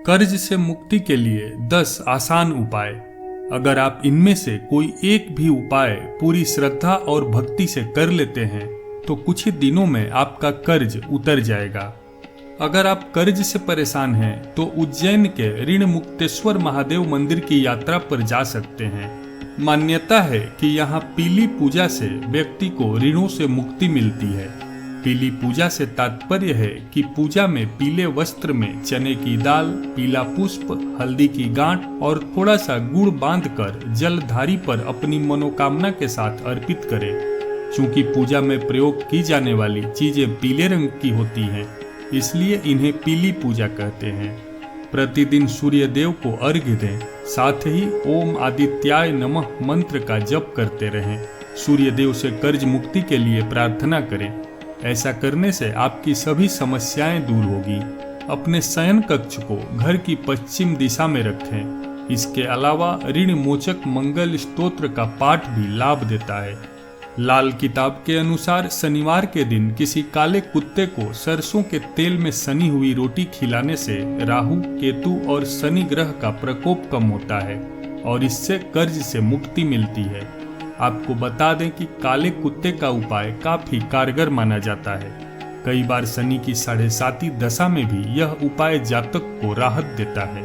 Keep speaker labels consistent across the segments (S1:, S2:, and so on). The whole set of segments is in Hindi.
S1: कर्ज से मुक्ति के लिए 10 आसान उपाय। अगर आप इनमें से कोई एक भी उपाय पूरी श्रद्धा और भक्ति से कर लेते हैं तो कुछ ही दिनों में आपका कर्ज उतर जाएगा। अगर आप कर्ज से परेशान हैं तो उज्जैन के ऋण मुक्तेश्वर महादेव मंदिर की यात्रा पर जा सकते हैं। मान्यता है कि यहाँ पीली पूजा से व्यक्ति को ऋणों से मुक्ति मिलती है। पीली पूजा से तात्पर्य है कि पूजा में पीले वस्त्र में चने की दाल, पीला पुष्प, हल्दी की गांठ और थोड़ा सा गुड़ बांधकर जलधारी पर अपनी मनोकामना के साथ अर्पित करें। चूंकि पूजा में प्रयोग की जाने वाली चीजें पीले रंग की होती हैं, इसलिए इन्हें पीली पूजा कहते हैं। प्रतिदिन सूर्य देव को अर्घ्य दें, साथ ही ओम आदित्याय नमः मंत्र का जप करते रहें। सूर्य देव से कर्ज मुक्ति के लिए प्रार्थना करें। ऐसा करने से आपकी सभी समस्याएं दूर होगी। अपने शयन कक्ष को घर की पश्चिम दिशा में रखें। इसके अलावा ऋण मोचक मंगल स्तोत्र का पाठ भी लाभ देता है। लाल किताब के अनुसार शनिवार के दिन किसी काले कुत्ते को सरसों के तेल में सनी हुई रोटी खिलाने से राहु, केतु और शनि ग्रह का प्रकोप कम होता है और इससे कर्ज से मुक्ति मिलती है। आपको बता दें कि काले कुत्ते का उपाय काफी कारगर माना जाता है। कई बार शनि की 7.5 दशा में भी यह उपाय जातक को राहत देता है।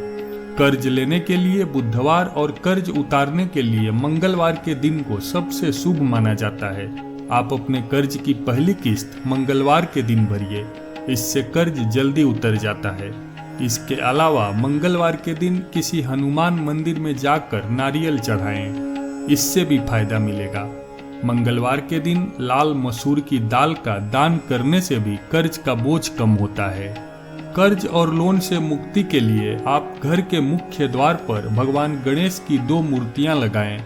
S1: कर्ज लेने के लिए बुधवार और कर्ज उतारने के लिए मंगलवार के दिन को सबसे शुभ माना जाता है। आप अपने कर्ज की पहली किस्त मंगलवार के दिन भरिए, इससे कर्ज जल्दी उतर जाता है। इसके अलावा मंगलवार के दिन किसी हनुमान मंदिर में जाकर नारियल चढ़ाएं, इससे भी फायदा मिलेगा। मंगलवार के दिन लाल मसूर की दाल का दान करने से भी कर्ज का बोझ कम होता है। कर्ज और लोन से मुक्ति के लिए आप घर के मुख्य द्वार पर भगवान गणेश की 2 मूर्तियां लगाएं।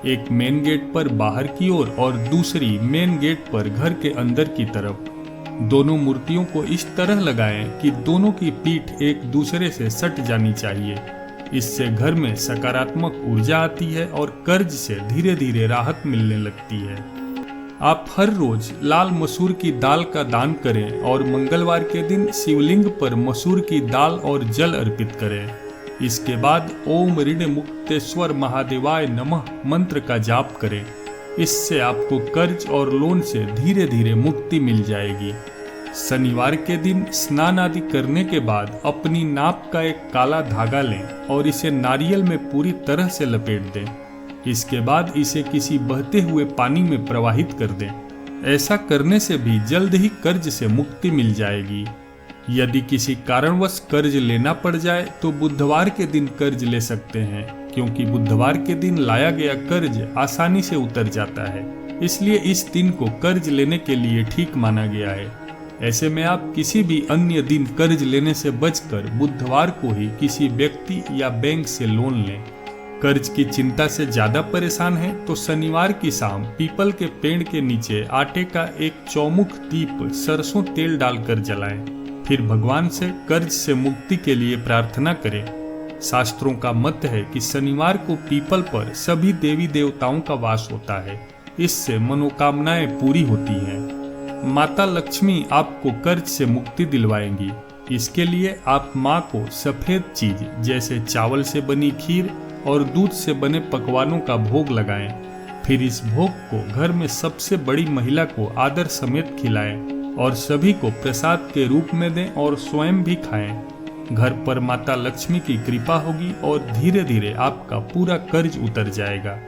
S1: एक मेन गेट पर बाहर की ओर और दूसरी मेन गेट पर घर के अंदर की तरफ। दोनों मूर्तियों को इस तरह लगाएं कि दोनों की पीठ एक दूसरे से सट जानी चाहिए। इससे घर में सकारात्मक ऊर्जा आती है और कर्ज से धीरे धीरे राहत मिलने लगती है। आप हर रोज लाल मसूर की दाल का दान करें और मंगलवार के दिन शिवलिंग पर मसूर की दाल और जल अर्पित करें। इसके बाद ओम ऋण मुक्तेश्वर महादेवाय नमः मंत्र का जाप करें। इससे आपको कर्ज और लोन से धीरे धीरे मुक्ति मिल जाएगी। शनिवार के दिन स्नान आदि करने के बाद अपनी नाप का एक काला धागा लें और इसे नारियल में पूरी तरह से लपेट दें। इसके बाद इसे किसी बहते हुए पानी में प्रवाहित कर दें। ऐसा करने से भी जल्द ही कर्ज से मुक्ति मिल जाएगी। यदि किसी कारणवश कर्ज लेना पड़ जाए तो बुधवार के दिन कर्ज ले सकते हैं, क्योंकि बुधवार के दिन लाया गया कर्ज आसानी से उतर जाता है। इसलिए इस दिन को कर्ज लेने के लिए ठीक माना गया है। ऐसे में आप किसी भी अन्य दिन कर्ज लेने से बचकर बुधवार को ही किसी व्यक्ति या बैंक से लोन लें। कर्ज की चिंता से ज्यादा परेशान है तो शनिवार की शाम पीपल के पेड़ के नीचे आटे का एक चौमुख दीप सरसों तेल डालकर जलाएं। फिर भगवान से कर्ज से मुक्ति के लिए प्रार्थना करें। शास्त्रों का मत है कि शनिवार को पीपल पर सभी देवी देवताओं का वास होता है। इससे मनोकामनाएं पूरी होती हैं। माता लक्ष्मी आपको कर्ज से मुक्ति दिलवाएंगी। इसके लिए आप माँ को सफेद चीज जैसे चावल से बनी खीर और दूध से बने पकवानों का भोग लगाएं। फिर इस भोग को घर में सबसे बड़ी महिला को आदर समेत खिलाएं और सभी को प्रसाद के रूप में दें और स्वयं भी खाएं। घर पर माता लक्ष्मी की कृपा होगी और धीरे धीरे आपका पूरा कर्ज उतर जाएगा।